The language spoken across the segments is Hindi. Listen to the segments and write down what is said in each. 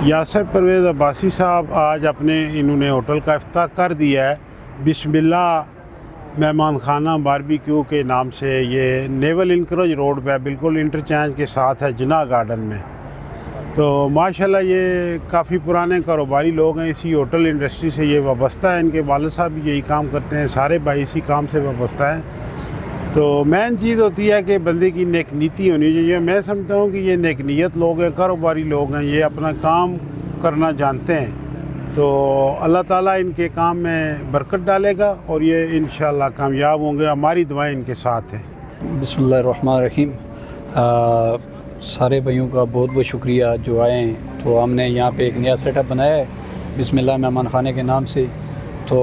यासिर परवेज़ अब्बासी साहब आज अपने इन्होंने होटल का इफ्ताह कर दिया है। बिस्मिल्लाह मेहमान खाना बारबेक्यू के नाम से ये नेवल इंकरेज रोड पे बिल्कुल इंटरचेंज के साथ है जिना गार्डन में। तो माशाल्लाह ये काफ़ी पुराने कारोबारी लोग हैं, इसी होटल इंडस्ट्री से ये वाबस्ता है। इनके वालिद साहब भी यही काम करते हैं, सारे भाई इसी काम से वाबस्ता हैं। तो मेन चीज़ होती है कि बंदे की नेक नीति होनी चाहिए। मैं समझता हूँ कि ये नेक नीयत लोग हैं, कारोबारी लोग हैं, ये अपना काम करना जानते हैं। तो अल्लाह ताला इनके काम में बरकत डालेगा और ये इंशाअल्लाह कामयाब होंगे। हमारी दुआएं इनके साथ हैं। बिस्मिल्लाहिर्रहमानिर्रहीम। सारे भाइयों का बहुत बहुत शुक्रिया जो आए हैं। तो हमने यहाँ पे एक नया सेटअप बनाया है बिस्मिल्लाह मेहमान खाने के नाम से। तो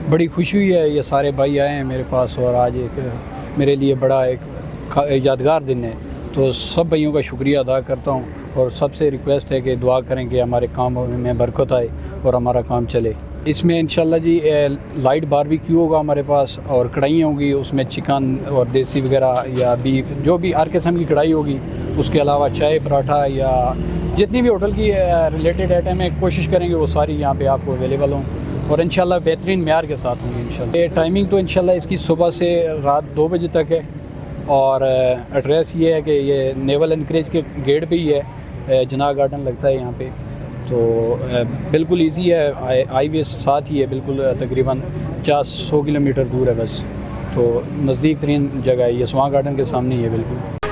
बड़ी खुशी हुई है, ये सारे भाई आए हैं मेरे पास और आज एक मेरे लिए बड़ा एक यादगार दिन है। तो सब भाइयों का शुक्रिया अदा करता हूँ और सबसे रिक्वेस्ट है कि दुआ करें कि हमारे काम में बरकत आए और हमारा काम चले। इसमें इंशाल्लाह जी लाइट बारबेक्यू होगा हमारे पास और कढ़ाइयाँ होगी, उसमें चिकन और देसी वगैरह या बीफ जो भी हर किस्म की कढ़ाई होगी। उसके अलावा चाय पराठा या जितनी भी होटल की रिलेटेड आइटम है कोशिश करेंगे वो सारी यहाँ पे आपको अवेलेबल हों और इंशाल्लाह बेहतरीन मेयार के साथ होंगे इंशाल्लाह। ये टाइमिंग तो इंशाल्लाह इसकी सुबह से रात 2 बजे तक है और एड्रेस ये है कि ये नेवल इंकरेज के गेट पे ही है, जिना गार्डन लगता है यहाँ पे। तो बिल्कुल इजी है, हाईवे साथ ही है, बिल्कुल तकरीबन 400 किलोमीटर दूर है बस। तो नज़दीक तरीन जगह है, ये स्वां गार्डन के सामने ही है बिल्कुल।